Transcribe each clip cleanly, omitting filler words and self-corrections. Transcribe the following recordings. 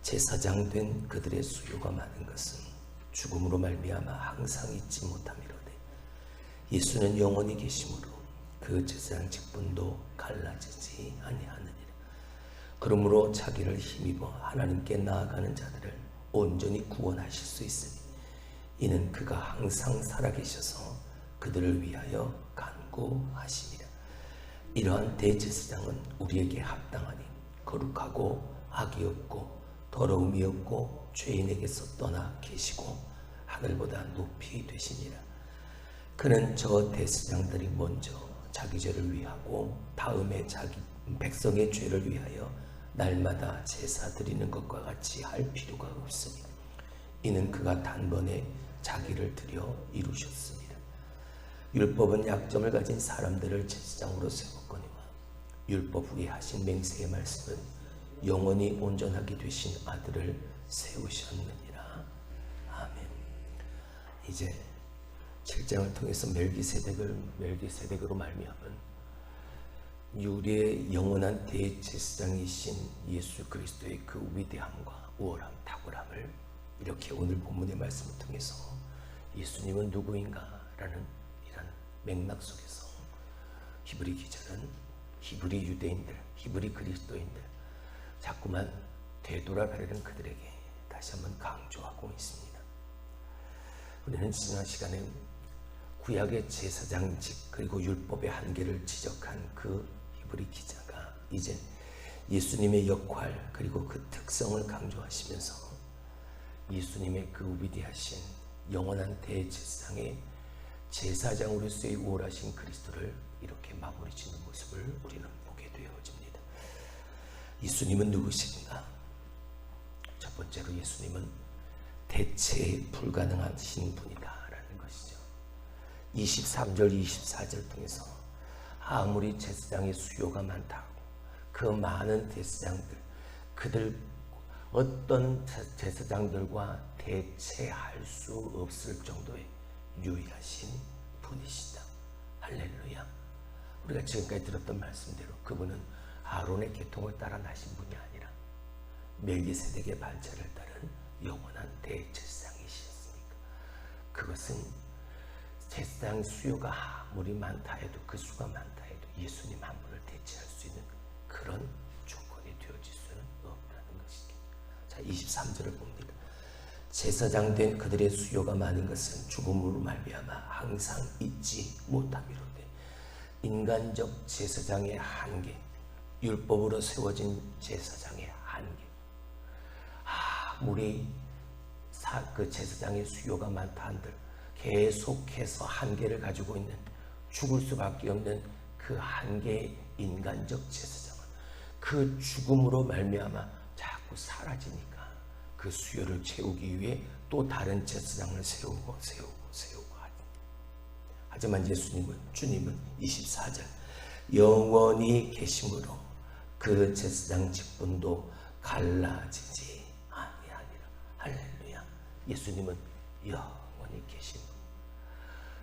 제사장 된 그들의 수요가 많은 것은 죽음으로 말미암아 항상 잊지 못함이로되 예수는 영원히 계심으로 그 제사장 직분도 갈라지지 아니하느니라. 그러므로 자기를 힘입어 하나님께 나아가는 자들을 온전히 구원하실 수 있으니 이는 그가 항상 살아계셔서 그들을 위하여 간구하심이라. 이러한 대제사장은 우리에게 합당하니 거룩하고 악이 없고 더러움이 없고 죄인에게서 떠나 계시고 하늘보다 높이 되시니라. 그는 저 대제사장들이 먼저 자기 죄를 위하고 다음에 자기 백성의 죄를 위하여 날마다 제사 드리는 것과 같이 할 필요가 없으니 이는 그가 단번에 자기를 드려 이루셨습니다. 율법은 약점을 가진 사람들을 제사장으로 세웠거니와 율법 위에 하신 맹세의 말씀은 영원히 온전하게 되신 아들을 세우셨느니라. 아멘. 이제 7장을 통해서 멜기세덱으로 말미암은 우리의 영원한 대제사장이신 예수 그리스도의 그 위대함과 우월함, 탁월함을 이렇게 오늘 본문의 말씀을 통해서 예수님은 누구인가 라는 이런 맥락 속에서 히브리 기자는 히브리 유대인들, 히브리 그리스도인들 자꾸만 되돌아가려는 그들에게 다시 한번 강조하고 있습니다. 우리는 지난 시간에 구약의 제사장직 그리고 율법의 한계를 지적한 그 히브리 기자가 이제 예수님의 역할 그리고 그 특성을 강조하시면서 예수님의 그 위대하신 영원한 대제사장의 제사장으로서의 우월하신 그리스도를 이렇게 마무리 짓는 모습을 우리는 보게 되어집니다. 예수님은 누구신가? 첫 번째로 예수님은 대체 불가능하신 분이다라는 것이죠. 23절 24절 통해서 아무리 제사장의 수요가 많다고 그 많은 제사장들 그들 어떤 제사장들과 대체할 수 없을 정도의 유일하신 분이시다. 할렐루야. 우리가 지금까지 들었던 말씀대로 그분은 아론의 계통을 따라 나신 분이 아니라 멜기세덱의 반차를 따른 영원한 대제사장이셨으니까 그것은 제사장 수요가 아무리 많다 해도 그 수가 많다 해도 예수님 한 분을 대체할 수 있는 그런 조건이 되어질 수는 없다는 것이죠. 자, 23절을 봅니다. 제사장 된 그들의 수요가 많은 것은 죽음으로 말미암아 항상 잊지 못함이로되 인간적 제사장의 한계, 율법으로 세워진 제사장의 한계, 아무리 그 제사장의 수요가 많다 한들 계속해서 한계를 가지고 있는 죽을 수밖에 없는 그 한계의 인간적 제사장은 그 죽음으로 말미암아 자꾸 사라지니까 그 수요를 채우기 위해 또 다른 제사장을 세우고 하지만 주님은 24절 영원히 계심으로 그 제사장 직분도 갈라지지 아니하니라. 할렐루야. 예수님은 영원히 계심.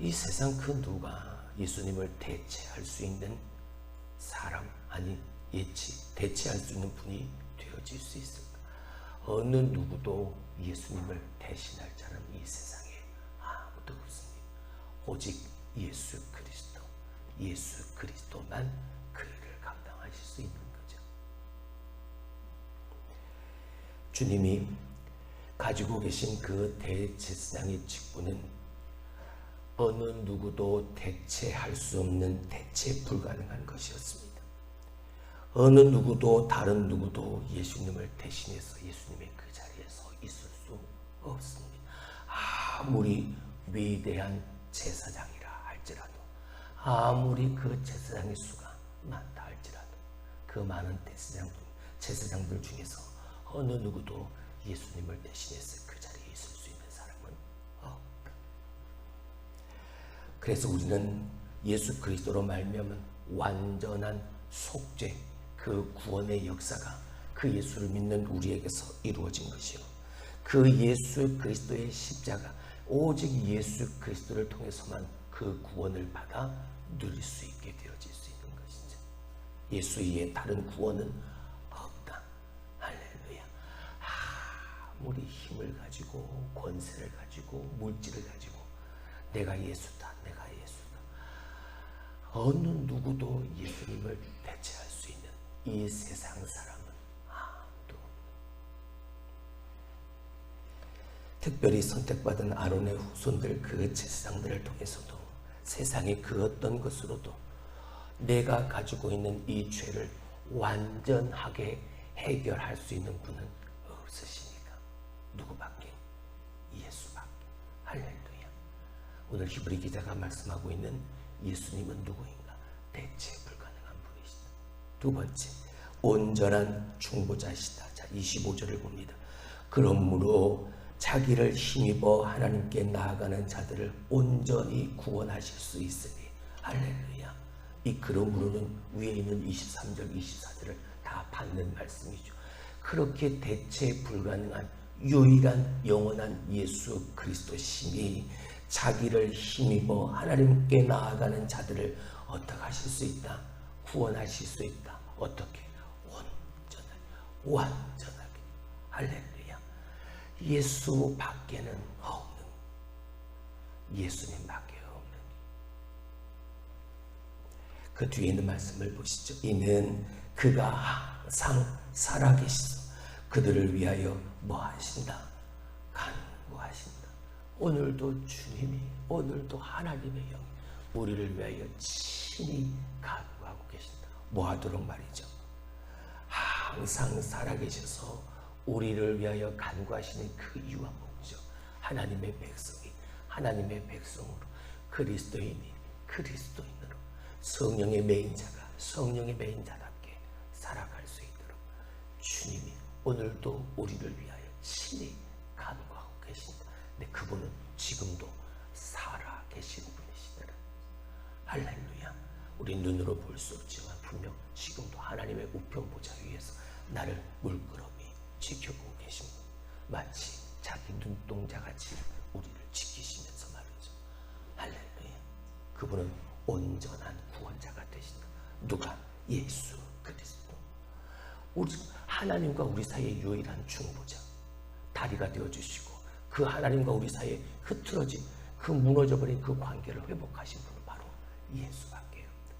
이 세상 그 누가 예수님을 대체할 수 있는 사람 아니 대체할 수 있는 분이 되어질 수 있을까? 어느 누구도 예수님을 대신할 자는 이 세상에 아무도 없습니다. 오직 예수 그리스도만 그 일을 감당하실 수 있는 거죠. 주님이 가지고 계신 그 대제사장의 직분은 어느 누구도 대체할 수 없는 대체 불가능한 것이었습니다. 어느 누구도 다른 누구도 예수님을 대신해서 예수님의 그 자리에 서 있을 수 없습니다. 아무리 위대한 제사장이라 할지라도 아무리 그 제사장의 수가 많다 할지라도 그 많은 제사장들 중에서 어느 누구도 예수님을 대신해서 그 자리에 있을 수 있는 사람은 없다. 그래서 우리는 예수 그리스도로 말미암은 완전한 속죄 그 구원의 역사가 그 예수를 믿는 우리에게서 이루어진 것이요 그 예수 그리스도의 십자가 오직 예수 그리스도를 통해서만 그 구원을 받아 누릴 수 있게 되어질 수 있는 것이죠. 예수 이외에 다른 구원은 없다. 할렐루야. 아무리 힘을 가지고 권세를 가지고 물질을 가지고 내가 예수다, 내가 예수다, 어느 누구도 예수님을 대체할 수 있는 이 세상 사람은 아무도. 특별히 선택받은 아론의 후손들 그 제사장들을 통해서도 세상의 그 어떤 것으로도 내가 가지고 있는 이 죄를 완전하게 해결할 수 있는 분은 없으시니까. 누구밖에? 예수밖에. 할렐루야. 오늘 히브리 기자가 말씀하고 있는 예수님은 누구인가? 대체 불가능한 분이시다. 두 번째, 온전한 중보자시다. 자, 25절을 봅니다. 그러므로 자기를 힘입어 하나님께 나아가는 자들을 온전히 구원하실 수 있으니. 할렐루야. 이 그러므로는 위에 있는 23절, 24절을 다 받는 말씀이죠. 그렇게 대체 불가능한 유일한 영원한 예수 그리스도심이 자기를 힘입어 하나님께 나아가는 자들을 어떻게 하실 수 있다? 구원하실 수 있다. 어떻게? 온전하게, 완전하게. 할렐루야. 예수 밖에는 없는, 예수님 밖에 없는. 그 뒤에 있는 말씀을 보시죠. 이는 그가 항상 살아계시소 그들을 위하여 뭐 하신다? 간구하신다. 오늘도 주님이, 오늘도 하나님의 영이 우리를 위하여 친히 간구하고 계신다. 뭐 하도록 말이죠? 항상 살아계셔서 우리를 위하여 간구하시는 그 이유가 뭐죠? 하나님의 백성이 하나님의 백성으로, 그리스도인이 그리스도인으로, 성령의 메인자가 성령의 메인자답게 살아갈 수 있도록 주님이 오늘도 우리를 위하여 친히 간구하고 계신다. 근데 그분은 지금도 살아 계시는 분이시더라. 할렐루야. 우리 눈으로 볼 수 없지만 분명 지금도 하나님의 우편 보좌 위에서 나를 물끄러미 지켜보고 계신 분, 마치 자기 눈동자같이 우리를 지키시면서 말이죠. 할렐루야. 그분은 온전한 구원자가 되신다. 누가? 예수 그리스도. 우리 하나님과 우리 사이의 유일한 중보자, 다리가 되어주시고 그 하나님과 우리 사이에 흐트러진 그 무너져버린 그 관계를 회복하신 분은 바로 예수밖에 없다.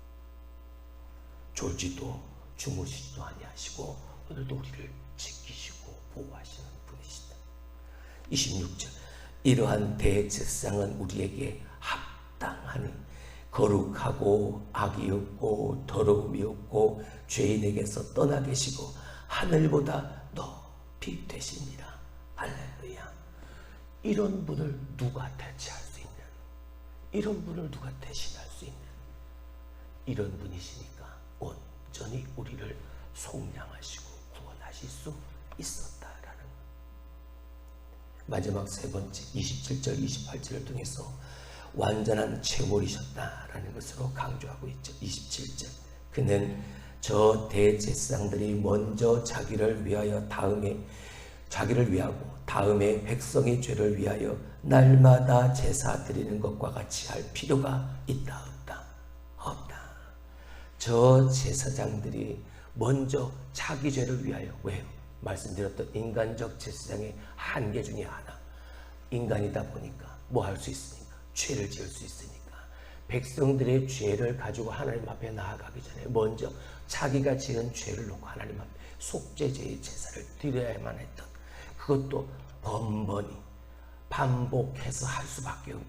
졸지도 주무시지도 아니하시고 오늘도 우리를 지키시고 보호하시는 분이시다. 26절, 이러한 대제사장은 우리에게 합당하니 거룩하고 악이 없고 더러움이 없고 죄인에게서 떠나 계시고 하늘보다 높이 되시니라. 할렐루야. 이런 분을 누가 대체할 수 있는, 이런 분을 누가 대신할 수 있는, 이런 분이시니까 온전히 우리를 속량하시고 구원하실 수 있었다라는. 마지막 세 번째 27절 28절을 통해서 완전한 제물이셨다라는 것으로 강조하고 있죠. 27절, 그는 저 대제사장들이 먼저 자기를 위하고 다음에 백성의 죄를 위하여 날마다 제사 드리는 것과 같이 할 필요가 있다 없다? 없다. 저 제사장들이 먼저 자기 죄를 위하여, 왜요? 말씀드렸던 인간적 제사장의 한계 중에 하나, 인간이다 보니까 뭐 할 수 있으니까? 죄를 지을 수 있으니까 백성들의 죄를 가지고 하나님 앞에 나아가기 전에 먼저 자기가 지은 죄를 놓고 하나님 앞에 속죄제의 제사를 드려야만 했던, 그것도 번번이 반복해서 할 수밖에 없는,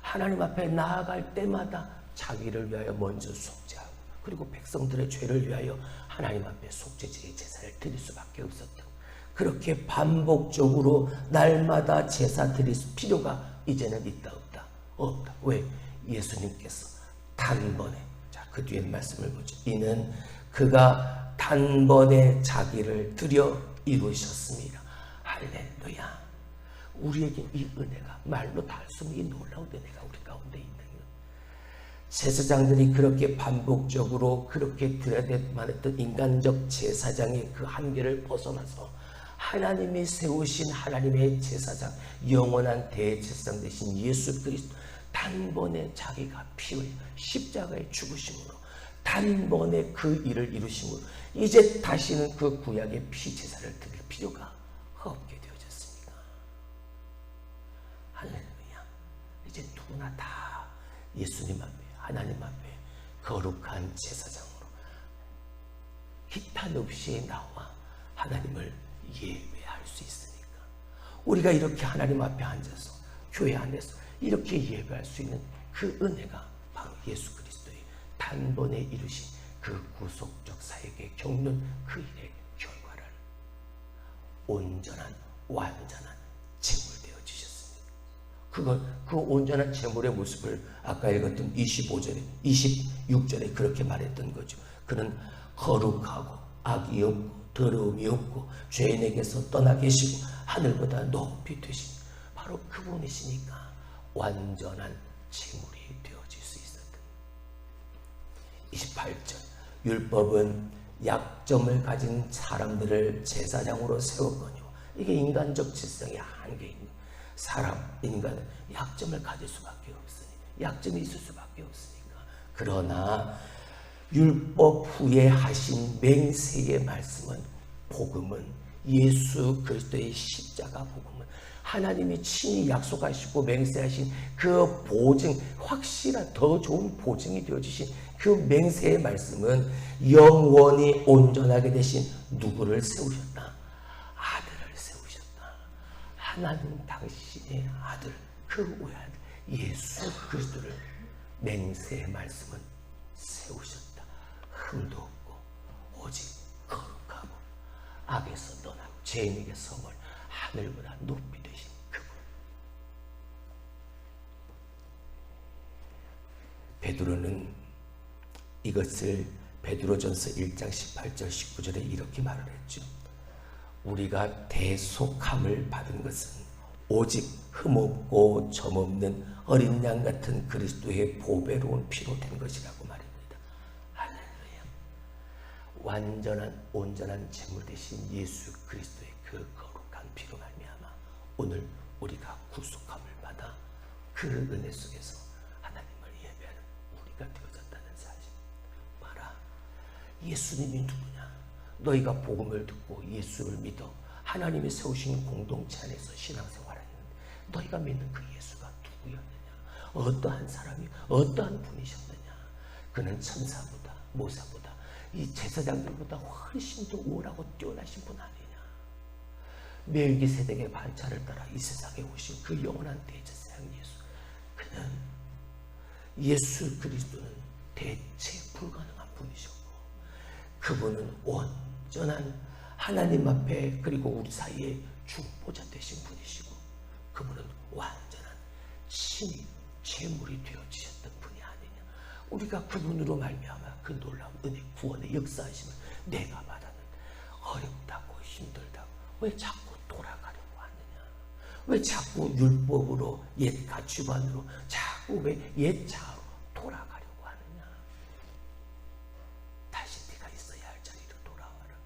하나님 앞에 나아갈 때마다 자기를 위하여 먼저 속죄하고 그리고 백성들의 죄를 위하여 하나님 앞에 속죄제의 제사를 드릴 수밖에 없었던, 그렇게 반복적으로 날마다 제사 드릴 필요가 이제는 있다 없다? 없다. 왜? 예수님께서 단번에, 자, 그 뒤에 말씀을 보죠. 이는 그가 단번에 자기를 드려 이루셨습니다. 할렐루야. 우리에게 이 은혜가 말로 다 할 수 없는 이 놀라운 은혜가 우리 가운데 있는 것. 제사장들이 그렇게 반복적으로 그렇게 드려야 될만 했던 인간적 제사장의 그 한계를 벗어나서 하나님이 세우신 하나님의 제사장, 영원한 대제사장 되신 예수 그리스도, 단번에 자기가 피 흘려 십자가에 죽으심으로 단번에 그 일을 이루심으로 이제 다시는 그 구약의 피 제사를 드릴 필요가 없게 되어졌습니다. 하나하나 다 예수님 앞에, 하나님 앞에 거룩한 제사장으로 기탄 없이 나와 하나님을 예배할 수 있으니까, 우리가 이렇게 하나님 앞에 앉아서 교회 안에서 이렇게 예배할 수 있는 그 은혜가 바로 예수 그리스도의 단번에 이루신 그 구속적 사역에 겪는 그 일의 결과를 온전한 완전한 제물 되어 주셨습니다. 그 온전한 제물의 모습을 아까 읽었던 25절에 26절에 그렇게 말했던 거죠. 그는 거룩하고 악이 없고 더러움이 없고 죄인에게서 떠나 계시고 하늘보다 높이 되신 바로 그분이시니까 완전한 제물이 되어질 수 있었던. 28절, 율법은 약점을 가진 사람들을 제사장으로 세웠거니와, 이게 인간적 질성의 한계입니다. 인간은 약점을 가질 수밖에 없으니, 약점이 있을 수밖에 없으니까. 그러나 율법 후에 하신 맹세의 말씀은, 복음은, 예수 그리스도의 십자가 복음은, 하나님이 친히 약속하시고 맹세하신 그 보증, 확실한 더 좋은 보증이 되어주신 그 맹세의 말씀은 영원히 온전하게 되신 누구를 세우셨다? 아들을 세우셨다. 하나님 당신의 아들, 그 외아들 예수 그리스도를 맹세의 말씀은 세우셨다. 흠도 없고 오직 거룩하고 악에서 떠나고 죄인에게 섬을 하늘보다 높이 되신 그분. 베드로는 이것을 베드로전서 1장 18절 19절에 이렇게 말을 했죠. 우리가 대속함을 받은 것은 오직 흠없고 점없는 어린 양 같은 그리스도의 보배로운 피로 된 것이라고 말입니다. 할렐루야. 완전한 온전한 제물 되신 예수 그리스도의 그 거룩한 피로 말미암아 오늘 우리가 구속함을 받아 그 은혜 속에서 하나님을 예배하는 우리가 되어졌다는 사실. 봐라, 예수님이 누구냐? 너희가 복음을 듣고 예수를 믿어 하나님이 세우신 공동체 안에서 신앙생활을 했는데 너희가 믿는 그 예수가 누구였느냐? 어떠한 사람이 어떠한 분이셨느냐? 그는 천사보다 모사보다 이 제사장들보다 훨씬 더 우월하고 뛰어나신 분 아니냐? 멜기세덱의 반차를 따라 이 세상에 오신 그 영원한 대제사장 예수, 그는 예수 그리스도는 대체 불가능한 분이셨고, 그분은 온전한 하나님 앞에 그리고 우리 사이에 중보자 되신 분이시고, 그분은 완전한 신이 제물이 되어지셨던 분이 아니냐. 우리가 그분으로 말미암아 그 놀라운 은혜 구원의 역사하심을 내가 받아는 어렵다고 힘들다고 왜 자꾸 돌아가려고 하느냐? 왜 자꾸 율법으로 옛 가치관으로 자꾸 왜 옛 자아로 돌아가려고 하느냐? 다시 네가 있어야 할 자리로 돌아와라.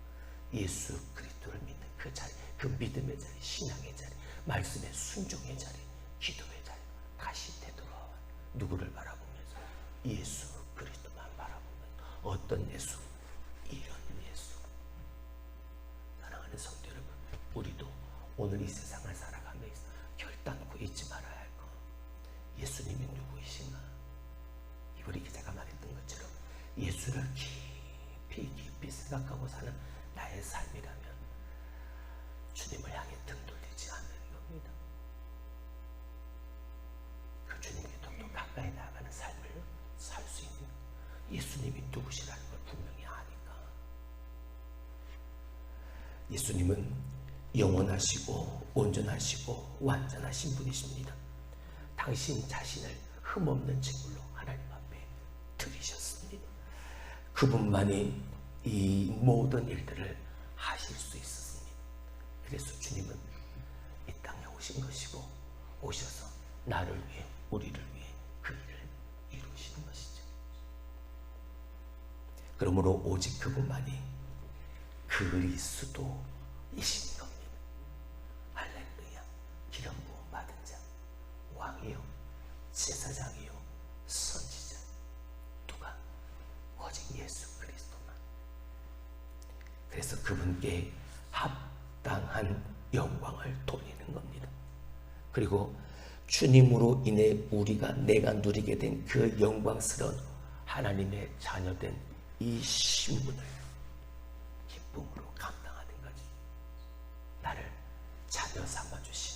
예수 그리스도를 믿는 그 자리, 그 믿음의 자리, 신앙의 자리, 말씀의 순종의 자리, 기도의 자리, 다시 되돌아와. 누구를 바라보면서? 예수 그리스도만 바라보면서. 어떤 예수? 이런 예수. 사랑하는 성도 여러분, 우리도 오늘 이 세상을 살아가면서 결단코 잊지 말아야 할 것, 예수님이 누구이신가? 이브리 기자가 말했던 것처럼 예수를 깊이 생각하고 사는 나의 삶이라면 주님을 향해 등 돌리지 않는 겁니다. 그 주님께 더 가까이 나아가는 삶을 살 수 있는, 예수님이 누구시라는 걸 분명히 아니까. 예수님은 영원하시고 온전하시고 완전하신 분이십니다. 당신 자신을 흠없는 제물로 하나님 앞에 드리셨습니다. 그분만이 이 모든 일들을 하실 수 있었습니다. 그래서 주님은 이 땅에 오신 것이고, 오셔서 나를 위해, 우리를 위해 그 일을 이루시는 것이죠. 그러므로 오직 그분만이 그리스도이신 겁니다. 할렐루야. 기름 부음 받은 자, 왕이요 제사장이요 선지자, 누가? 오직 예수 그리스도만. 그래서 그분께 합당한 영광을 돌리는 겁니다. 그리고 주님으로 인해 내가 누리게 된 그 영광스러운 하나님의 자녀된 이 신분을 기쁨으로 감당하는 거지. 나를 자녀 삼아주신